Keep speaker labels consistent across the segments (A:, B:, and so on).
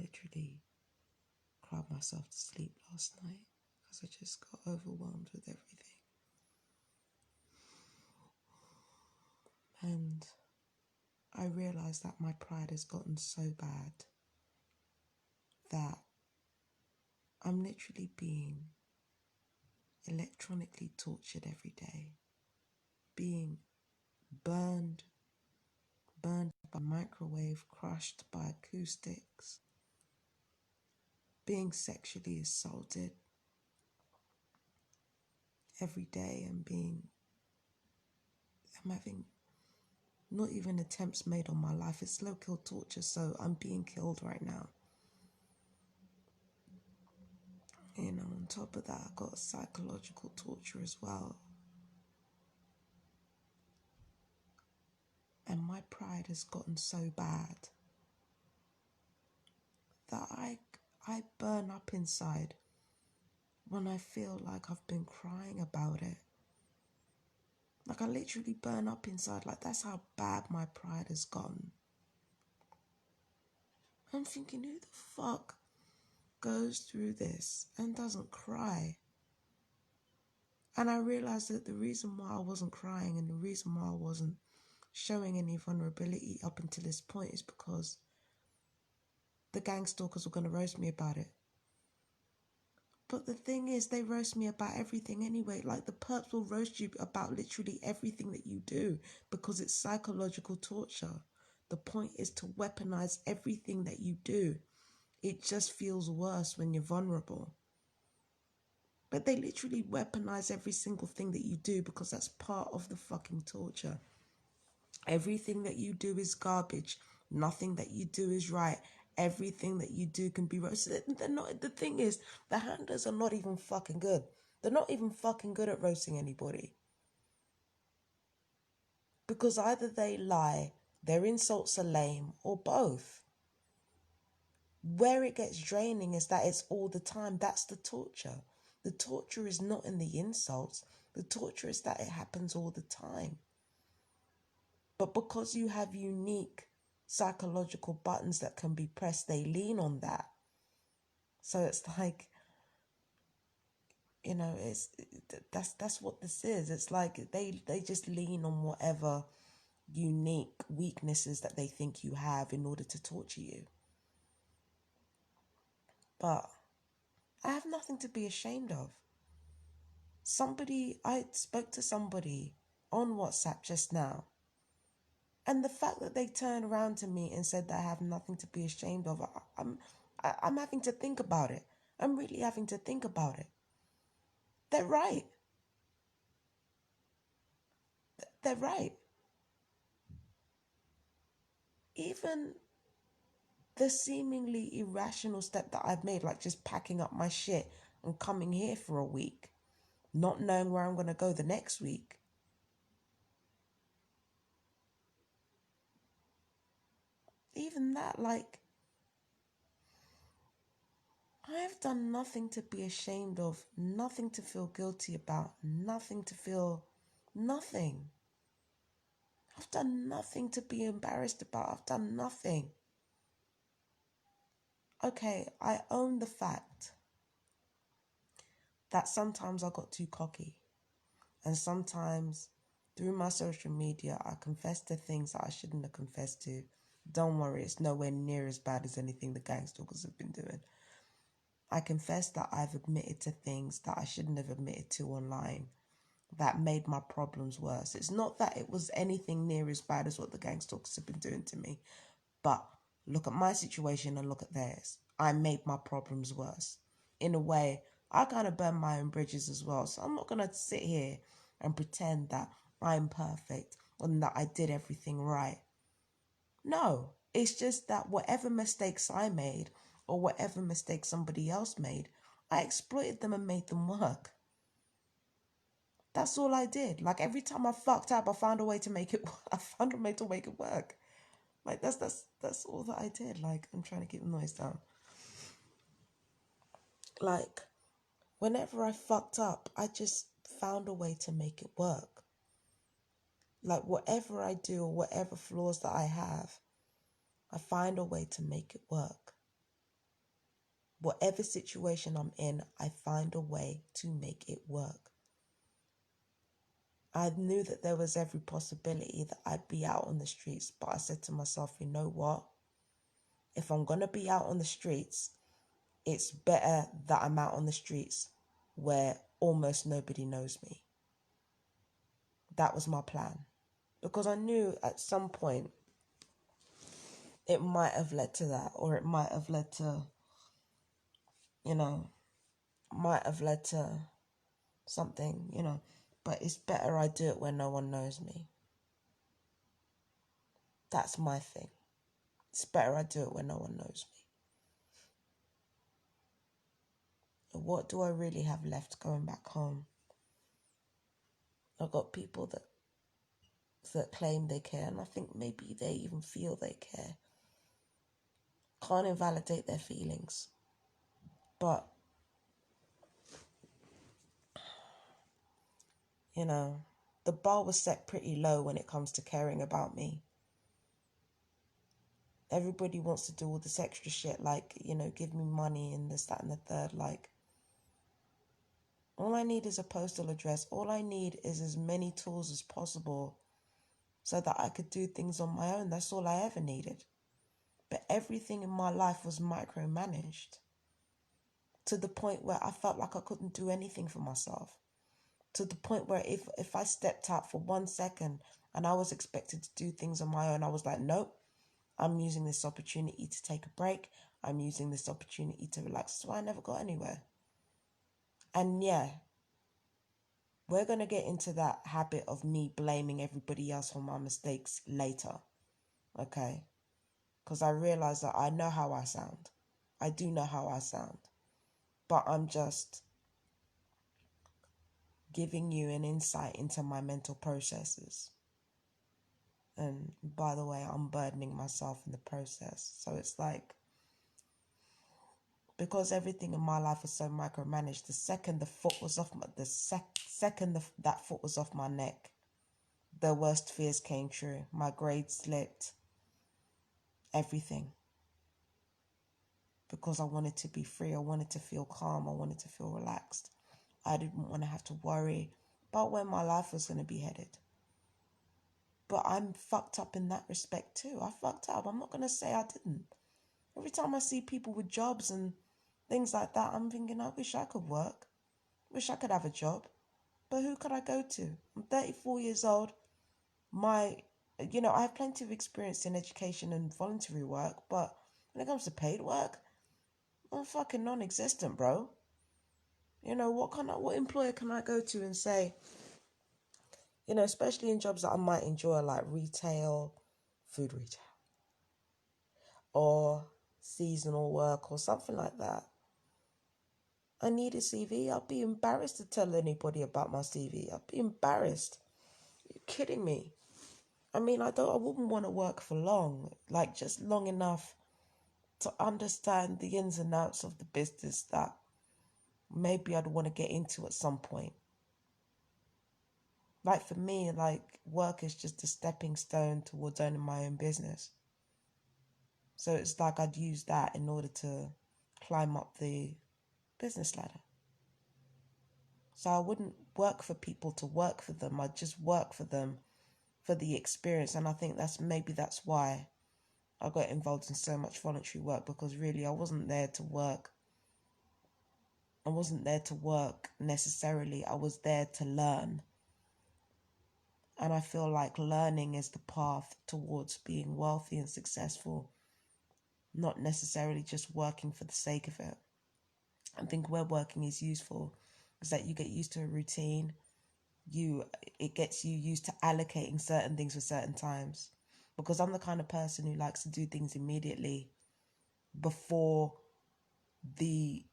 A: literally cried myself to sleep last night because I just got overwhelmed with everything. And I realised that my pride has gotten so bad that I'm literally being electronically tortured every day, being burned by microwave, crushed by acoustics, being sexually assaulted every day, and I'm having not even attempts made on my life. It's slow kill torture, so I'm being killed right now. You know, on top of that, I got psychological torture as well. And my pride has gotten so bad that I burn up inside when I feel like I've been crying about it. Like I literally burn up inside, like that's how bad my pride has gotten. I'm thinking, who the fuck goes through this and doesn't cry? And I realized that the reason why I wasn't crying and the reason why I wasn't showing any vulnerability up until this point is because the gang stalkers were going to roast me about it. But the thing is, they roast me about everything anyway. Like, the perps will roast you about literally everything that you do because it's psychological torture. The point is to weaponize everything that you do. It just feels worse when you're vulnerable. But they literally weaponize every single thing that you do because that's part of the fucking torture. Everything that you do is garbage. Nothing that you do is right. Everything that you do can be roasted. They're not, the thing is, the handlers are not even fucking good. They're not even fucking good at roasting anybody. Because either they lie, their insults are lame, or both. Where it gets draining is that it's all the time. That's the torture. The torture is not in the insults. The torture is that it happens all the time. But because you have unique psychological buttons that can be pressed, they lean on that. So it's like, you know, that's what this is. It's like they just lean on whatever unique weaknesses that they think you have in order to torture you. But I have nothing to be ashamed of. I spoke to somebody on WhatsApp just now, and the fact that they turned around to me and said that I have nothing to be ashamed of, I'm having to think about it. I'm really having to think about it. They're right. They're right. Even the seemingly irrational step that I've made, like just packing up my shit and coming here for a week, not knowing where I'm going to go the next week. Even that, like, I have done nothing to be ashamed of, nothing to feel guilty about, nothing. I've done nothing to be embarrassed about. I've done nothing. Okay, I own the fact that sometimes I got too cocky. And sometimes through my social media, I confess to things that I shouldn't have confessed to. Don't worry, it's nowhere near as bad as anything the gang stalkers have been doing. I confess that I've admitted to things that I shouldn't have admitted to online that made my problems worse. It's not that it was anything near as bad as what the gang stalkers have been doing to me, but look at my situation and look at theirs. I made my problems worse. In a way, I kind of burned my own bridges as well. So I'm not going to sit here and pretend that I'm perfect and that I did everything right. No, it's just that whatever mistakes I made or whatever mistakes somebody else made, I exploited them and made them work. That's all I did. Like, every time I fucked up, I found a way to make it. I found a way to make it work. Like, that's all that I did. Like, I'm trying to keep the noise down. Like, whenever I fucked up, I just found a way to make it work. Like, whatever I do or whatever flaws that I have, I find a way to make it work. Whatever situation I'm in, I find a way to make it work. I knew that there was every possibility that I'd be out on the streets, but I said to myself, you know what? If I'm going to be out on the streets, it's better that I'm out on the streets where almost nobody knows me. That was my plan. Because I knew at some point it might have led to that, or it might have led to, might have led to something, but it's better I do it when no one knows me. That's my thing. It's better I do it when no one knows me. What do I really have left going back home? I've got people that claim they care, and I think maybe they even feel they care. Can't invalidate their feelings. But, the bar was set pretty low when it comes to caring about me. Everybody wants to do all this extra shit, like, give me money and this, that, and the third. Like, all I need is a postal address. All I need is as many tools as possible so that I could do things on my own. That's all I ever needed. But everything in my life was micromanaged to the point where I felt like I couldn't do anything for myself. To the point where if I stepped out for 1 second and I was expected to do things on my own, I was like, nope, I'm using this opportunity to take a break. I'm using this opportunity to relax. So I never got anywhere. And yeah, we're going to get into that habit of me blaming everybody else for my mistakes later. Okay? Because I realize that I know how I sound. I do know how I sound. But I'm just giving you an insight into my mental processes. And by the way, I'm burdening myself in the process. So it's like, because everything in my life was so micromanaged, the second the foot was off that foot was off my neck, the worst fears came true. My grades slipped. Everything. Because I wanted to be free. I wanted to feel calm. I wanted to feel relaxed. I didn't want to have to worry about where my life was going to be headed. But I'm fucked up in that respect too. I fucked up. I'm not going to say I didn't. Every time I see people with jobs and things like that, I'm thinking, I wish I could work. Wish I could have a job. But who could I go to? I'm 34 years old. I have plenty of experience in education and voluntary work, but when it comes to paid work, I'm fucking non-existent, bro. What employer can I go to and say, especially in jobs that I might enjoy, like retail, food retail, or seasonal work or something like that. I need a CV. I'd be embarrassed to tell anybody about my CV. I'd be embarrassed. Are you kidding me? I mean, I wouldn't want to work for long, like just long enough to understand the ins and outs of the business that maybe I'd want to get into at some point. Like for me, like work is just a stepping stone towards owning my own business. So it's like I'd use that in order to climb up the business ladder. So I wouldn't work for people to work for them. I'd just work for them for the experience. And I think that's why I got involved in so much voluntary work, because really I wasn't there to work. I wasn't there to work necessarily. I was there to learn. And I feel like learning is the path towards being wealthy and successful, not necessarily just working for the sake of it. I think where working is useful is that you get used to a routine. It gets you used to allocating certain things for certain times. Because I'm the kind of person who likes to do things immediately before the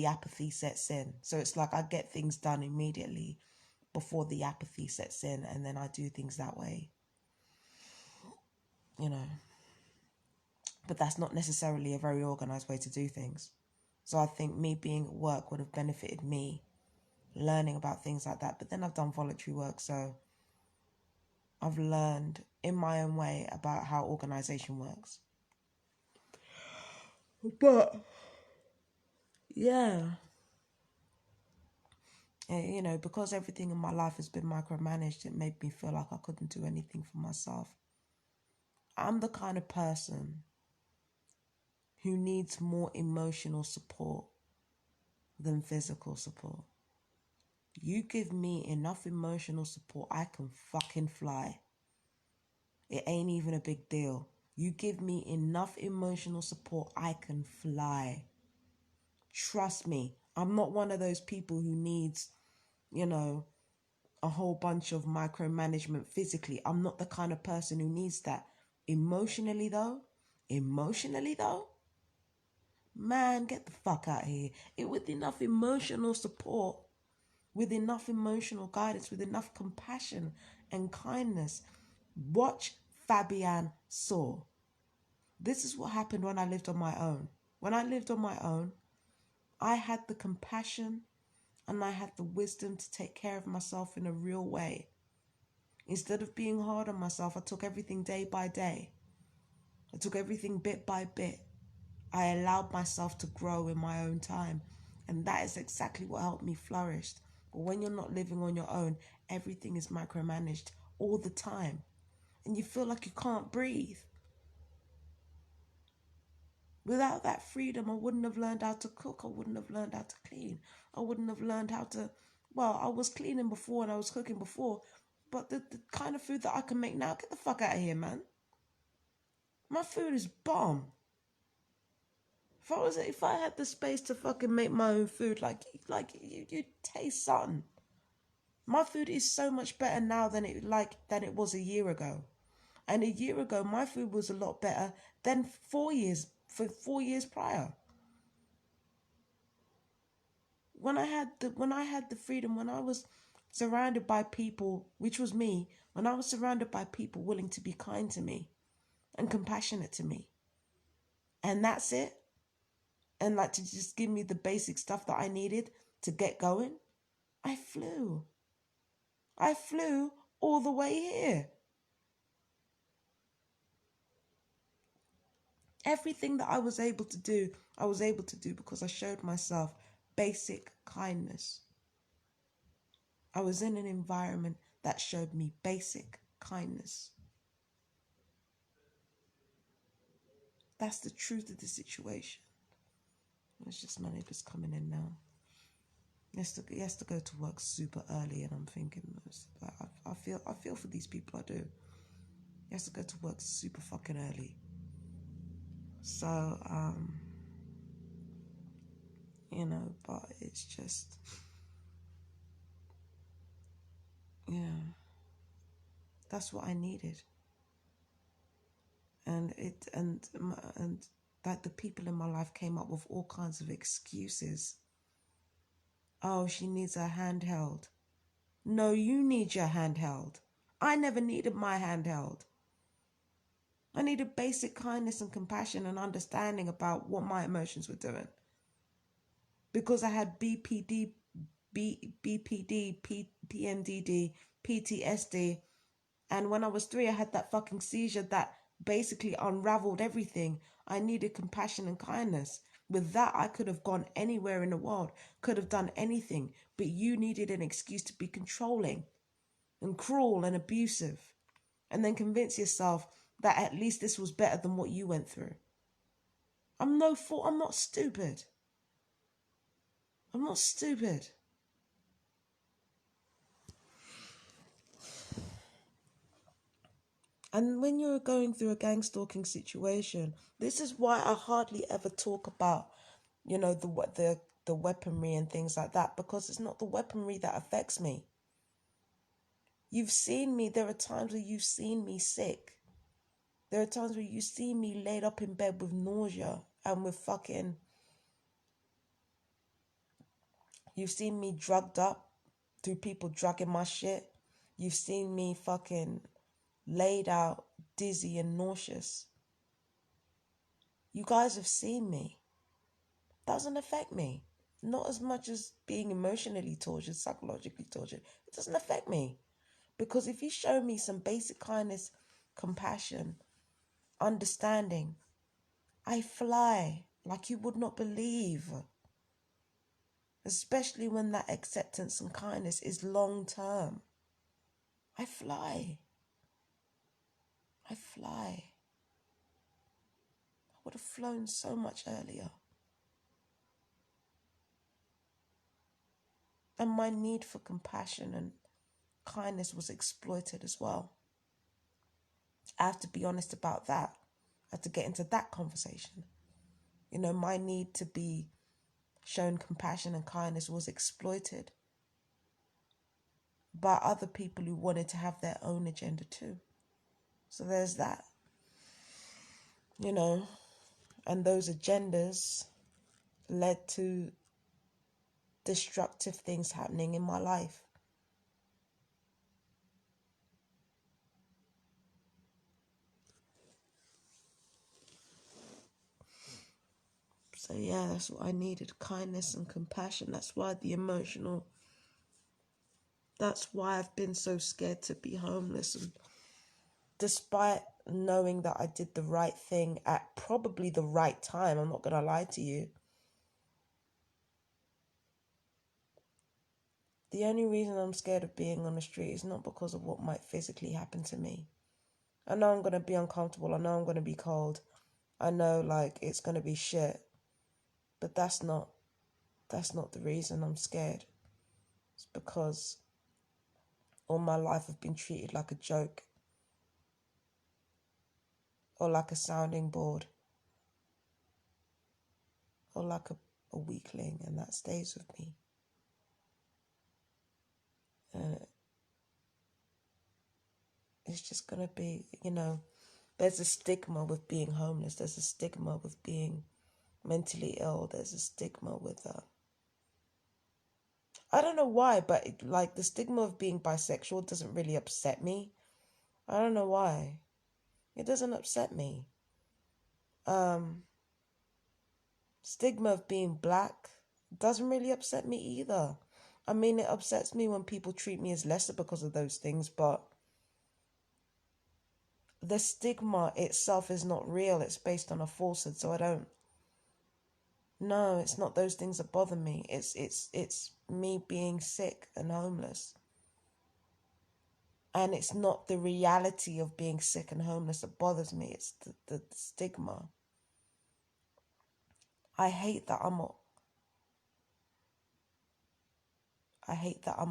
A: apathy sets in. So it's like I get things done immediately before the apathy sets in, and then I do things that way. But that's not necessarily a very organized way to do things. So I think me being at work would have benefited me learning about things like that. But then I've done voluntary work, so I've learned in my own way about how organization works. But Yeah. And, you know, because everything in my life has been micromanaged, it made me feel like I couldn't do anything for myself. I'm the kind of person who needs more emotional support than physical support. You give me enough emotional support, I can fucking fly. It ain't even a big deal. You give me enough emotional support, I can fly. Trust me, I'm not one of those people who needs, you know, a whole bunch of micromanagement physically. I'm not the kind of person who needs that. Emotionally though, man, get the fuck out of here. With enough emotional support, with enough emotional guidance, with enough compassion and kindness. Watch Fabian Saw. This is what happened when I lived on my own. When I lived on my own, I had the compassion and I had the wisdom to take care of myself in a real way. Instead of being hard on myself, I took everything day by day. I took everything bit by bit. I allowed myself to grow in my own time. And that is exactly what helped me flourish. But when you're not living on your own, everything is micromanaged all the time. And you feel like you can't breathe. Without that freedom, I wouldn't have learned how to cook. I wouldn't have learned how to clean. I wouldn't have learned how to... Well, I was cleaning before and I was cooking before. But the kind of food that I can make now, get the fuck out of here, man. My food is bomb. If I had the space to fucking make my own food, you'd taste something. My food is so much better now than it was a year ago. And a year ago, my food was a lot better than 4 years, for 4 years prior. When I had the freedom, when I was surrounded by people, which was me, when I was surrounded by people willing to be kind to me and compassionate to me, and that's it, and like to just give me the basic stuff that I needed to get going, I flew. I flew all the way here. Everything that I was able to do, I was able to do because I showed myself basic kindness. I was in an environment that showed me basic kindness. That's the truth of the situation. It's just my neighbour's coming in now. He has to go to work super early, and I'm thinking, I feel for these people. I do. He has to go to work super fucking early. So, you know, but it's just, yeah, that's what I needed. And like the people in my life came up with all kinds of excuses. Oh, she needs her hand held. No, you need your hand held. I never needed my hand held. I needed basic kindness and compassion and understanding about what my emotions were doing. Because I had BPD, PMDD, PTSD. And when I was 3, I had that fucking seizure that basically unraveled everything. I needed compassion and kindness. With that, I could have gone anywhere in the world, could have done anything. But you needed an excuse to be controlling and cruel and abusive. And then convince yourself that at least this was better than what you went through. I'm not stupid. I'm not stupid. And when you're going through a gang stalking situation, this is why I hardly ever talk about, you know, the weaponry and things like that, because it's not the weaponry that affects me. You've seen me. There are times where you've seen me sick. There are times where you see me laid up in bed with nausea and with fucking... You've seen me drugged up through people drugging my shit. You've seen me fucking laid out, dizzy and nauseous. You guys have seen me. Doesn't affect me. Not as much as being emotionally tortured, psychologically tortured. It doesn't affect me. Because if you show me some basic kindness, compassion, understanding, I fly like you would not believe. especially when that acceptance and kindness is long term. I fly. I would have flown so much earlier. And my need for compassion and kindness was exploited as well. I have to be honest about that. I have to get into that conversation. You know, my need to be shown compassion and kindness was exploited by other people who wanted to have their own agenda too. So there's that, you know, and those agendas led to destructive things happening in my life. So yeah, that's what I needed, kindness and compassion. That's why that's why I've been so scared to be homeless. And despite knowing that I did the right thing at probably the right time, I'm not going to lie to you. The only reason I'm scared of being on the street is not because of what might physically happen to me. I know I'm going to be uncomfortable. I know I'm going to be cold. I know, like, it's going to be shit. But that's not the reason I'm scared. It's because all my life I've been treated like a joke or like a sounding board or like a weakling, and that stays with me. And it's just going to be, you know, there's a stigma with being homeless. There's a stigma with being mentally ill. There's a stigma with I don't know why, but like the stigma of being bisexual doesn't really upset me. I don't know why. It doesn't upset me. Stigma of being black doesn't really upset me either. I mean, it upsets me when people treat me as lesser because of those things, but the stigma itself is not real. It's based on a falsehood, so I don't. No, it's not those things that bother me. It's me being sick and homeless. And it's not the reality of being sick and homeless that bothers me. It's the stigma. I hate that I'm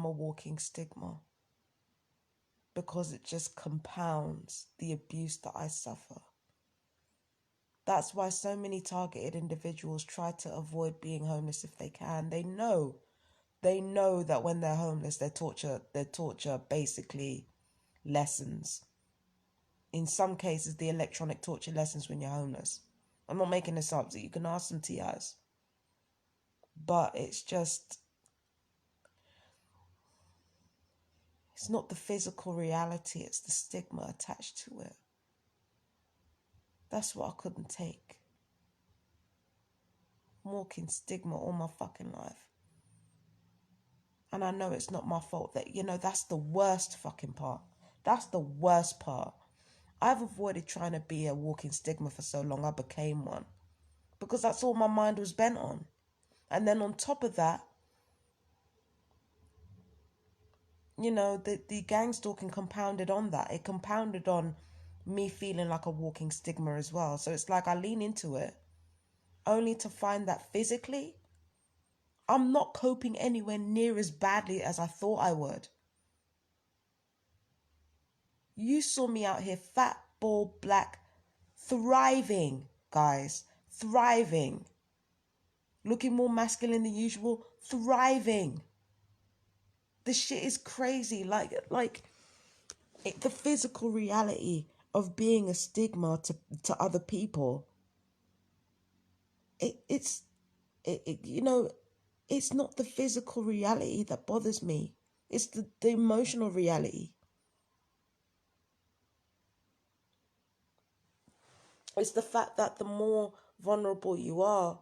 A: a walking stigma, because it just compounds the abuse that I suffer. That's why so many targeted individuals try to avoid being homeless if they can. They know that when they're homeless, their torture basically lessens. In some cases, the electronic torture lessens when you're homeless. I'm not making this up, so you can ask some TIs. But it's not the physical reality, it's the stigma attached to it. That's what I couldn't take. Walking stigma all my fucking life. And I know it's not my fault. That's the worst fucking part. That's the worst part. I've avoided trying to be a walking stigma for so long, I became one. Because that's all my mind was bent on. And then on top of that, the gang stalking compounded on that. It compounded on me feeling like a walking stigma as well. So it's like I lean into it only to find that physically, I'm not coping anywhere near as badly as I thought I would. You saw me out here, fat, bald, black, thriving, guys. Thriving. Looking more masculine than usual. Thriving. This shit is crazy. The physical reality of being a stigma to other people. It's not the physical reality that bothers me. It's the emotional reality. It's the fact that the more vulnerable you are,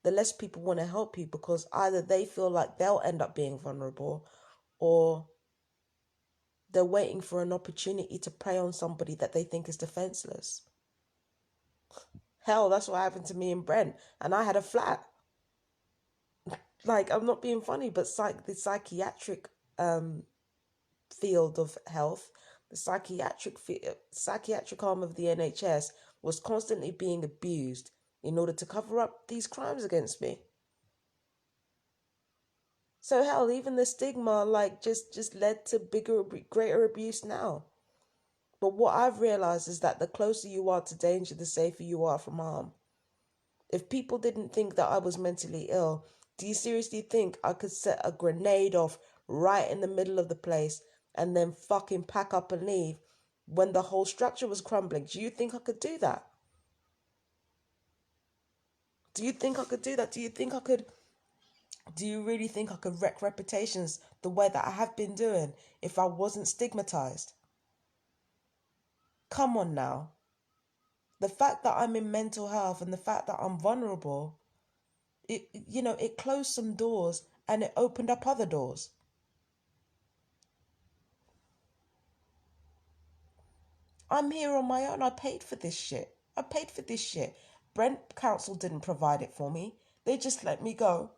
A: the less people want to help you, because either they feel like they'll end up being vulnerable, or they're waiting for an opportunity to prey on somebody that they think is defenseless. Hell, that's what happened to me and Brent, and I had a flat. Like, I'm not being funny, but the psychiatric field of health, the psychiatric arm of the NHS was constantly being abused in order to cover up these crimes against me. So hell, even the stigma like just led to greater abuse now. But what I've realized is that the closer you are to danger, the safer you are from harm. If people didn't think that I was mentally ill, do you seriously think I could set a grenade off right in the middle of the place and then fucking pack up and leave when the whole structure was crumbling? Do you think I could do that? Do you think I could do that? Do you really think I could wreck reputations the way that I have been doing if I wasn't stigmatized? Come on now. The fact that I'm in mental health and the fact that I'm vulnerable, it closed some doors and it opened up other doors. I'm here on my own. I paid for this shit. Brent Council didn't provide it for me. They just let me go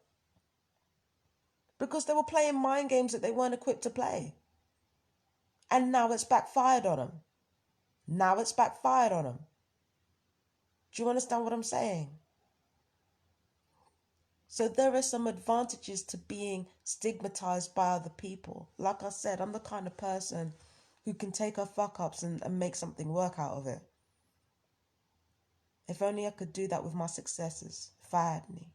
A: because they were playing mind games that they weren't equipped to play. And now it's backfired on them. Do you understand what I'm saying? So there are some advantages to being stigmatized by other people. Like I said, I'm the kind of person who can take her fuck ups and make something work out of it. If only I could do that with my successes, if I had any.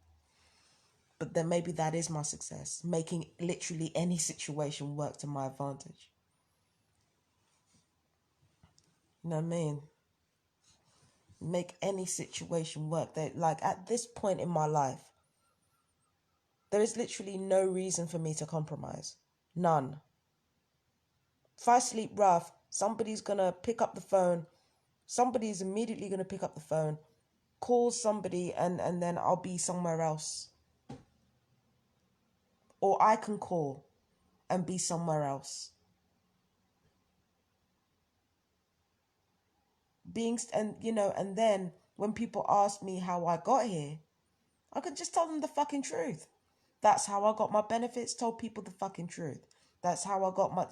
A: But then maybe that is my success, making literally any situation work to my advantage. You know what I mean? Make any situation work. Like at this point in my life, there is literally no reason for me to compromise. None. If I sleep rough, somebody's going to pick up the phone. Somebody's immediately going to pick up the phone, call somebody, and then I'll be somewhere else. Or I can call and be somewhere else. And then when people ask me how I got here, I could just tell them the fucking truth. That's how I got my benefits, told people the fucking truth. That's how I got my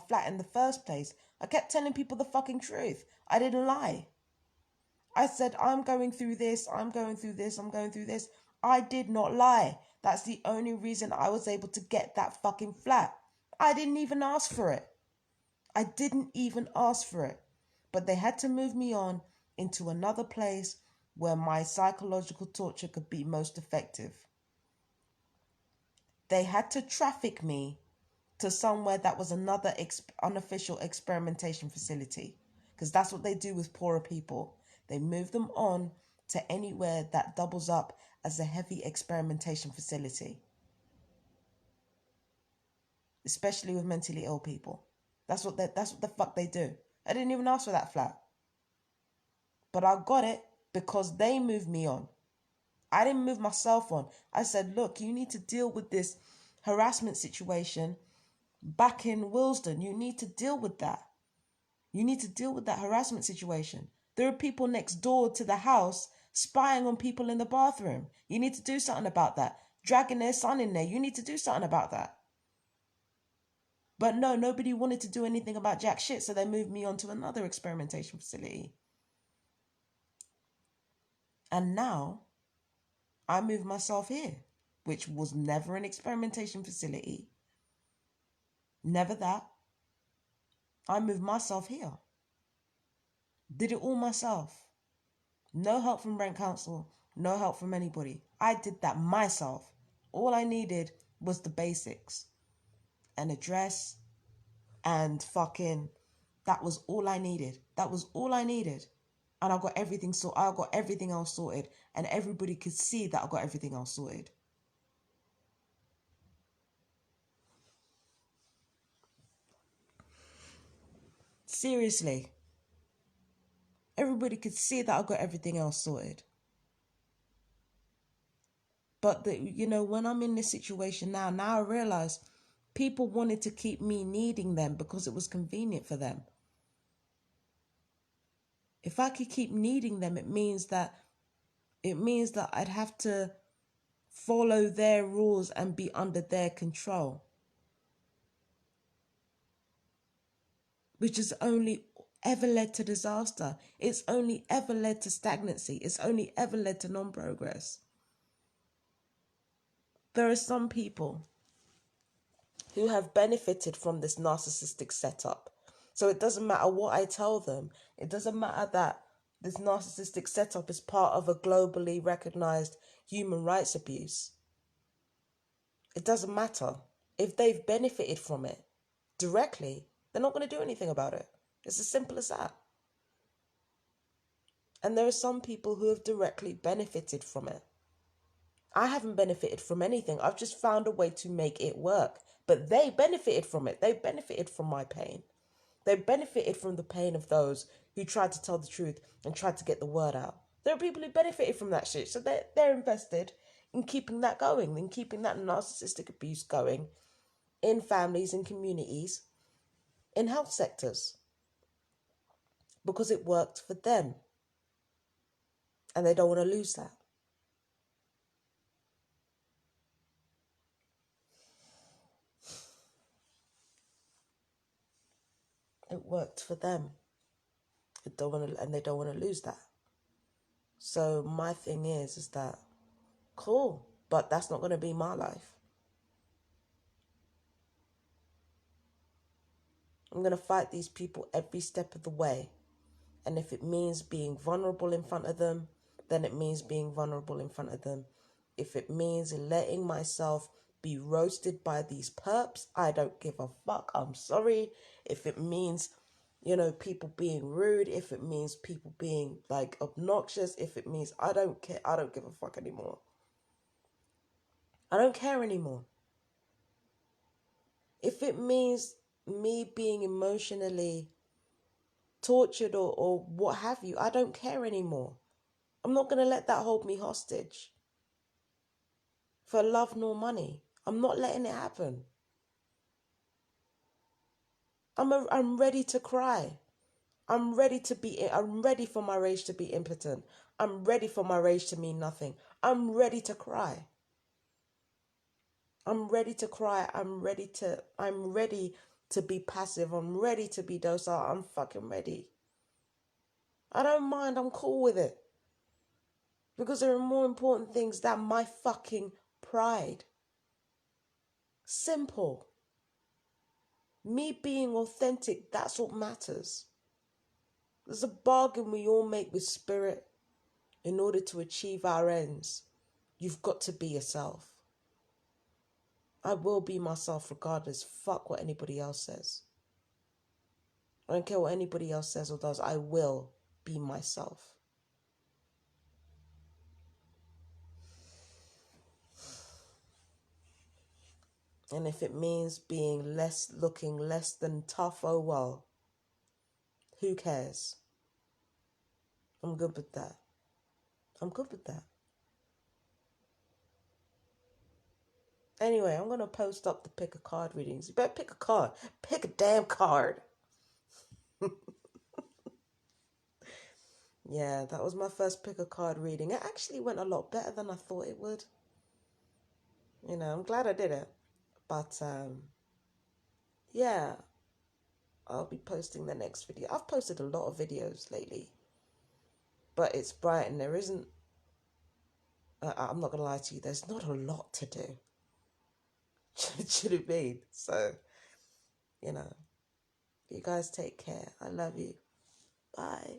A: flat in the first place. I kept telling people the fucking truth. I didn't lie. I said, I'm going through this. I did not lie. That's the only reason I was able to get that fucking flat. I didn't even ask for it. But they had to move me on into another place where my psychological torture could be most effective. They had to traffic me to somewhere that was another unofficial experimentation facility, because that's what they do with poorer people. They move them on to anywhere that doubles up as a heavy experimentation facility, especially with mentally ill people. That's what the fuck they do. I didn't even ask for that flat, but I got it because they moved me on. I didn't move myself on. I said, look, you need to deal with this harassment situation back in Willesden. You need to deal with that. You need to deal with that harassment situation. There are people next door to the house spying on people in the bathroom. You need to do something about that. Dragging their son in there. You need to do something about that. But no, nobody wanted to do anything about jack shit, so they moved me on to another experimentation facility. And now I moved myself here, which was never an experimentation facility. Never that. I moved myself here. Did it all myself. No help from Brent Council. No help from anybody. I did that myself. All I needed was the basics. An address and fucking... That was all I needed. And I got everything sorted. I got everything else sorted. And everybody could see that I got everything else sorted. Seriously. Everybody could see that I got everything else sorted. But when I'm in this situation now I realize people wanted to keep me needing them because it was convenient for them. If I could keep needing them, it means that I'd have to follow their rules and be under their control, which has only ever led to disaster. It's only ever led to stagnancy. It's only ever led to non-progress. There are some people who have benefited from this narcissistic setup. So it doesn't matter what I tell them. It doesn't matter that this narcissistic setup is part of a globally recognized human rights abuse. It doesn't matter. If they've benefited from it directly, they're not going to do anything about it. It's as simple as that. And there are some people who have directly benefited from it. I haven't benefited from anything. I've just found a way to make it work. But they benefited from it. They benefited from my pain. They benefited from the pain of those who tried to tell the truth and tried to get the word out. There are people who benefited from that shit. So they're invested in keeping that going, in keeping that narcissistic abuse going in families and communities, in health sectors. Because it worked for them. And they don't want to lose that. It worked for them. And they don't want to lose that. So my thing is that, cool, but that's not going to be my life. I'm going to fight these people every step of the way. And if it means being vulnerable in front of them, then it means being vulnerable in front of them. If it means letting myself be roasted by these perps, I don't give a fuck. I'm sorry. If it means, people being rude, if it means people being like obnoxious, if it means I don't care, I don't give a fuck anymore. I don't care anymore. If it means me being emotionally tortured or what have you, I don't care anymore. I'm not going to let that hold me hostage for love nor money. I'm not letting it happen. I'm ready to cry. I'm ready for my rage to be impotent. I'm ready for my rage to mean nothing. I'm ready to cry. I'm ready to cry. I'm ready to be passive. I'm ready to be docile. I'm fucking ready. I don't mind. I'm cool with it. Because there are more important things than my fucking pride. Simple. Me being authentic, that's what matters. There's a bargain we all make with spirit in order to achieve our ends. You've got to be yourself. I will be myself regardless. Fuck what anybody else says. I don't care what anybody else says or does. I will be myself. And if it means looking less than tough, oh well. Who cares? I'm good with that. I'm good with that. Anyway, I'm going to post up the pick a card readings. You better pick a card. Pick a damn card. Yeah, that was my first pick a card reading. It actually went a lot better than I thought it would. I'm glad I did it. But, yeah, I'll be posting the next video. I've posted a lot of videos lately. But it's bright and there isn't, I'm not going to lie to you, there's not a lot to do. Should it be? So, you guys take care. I love you. Bye.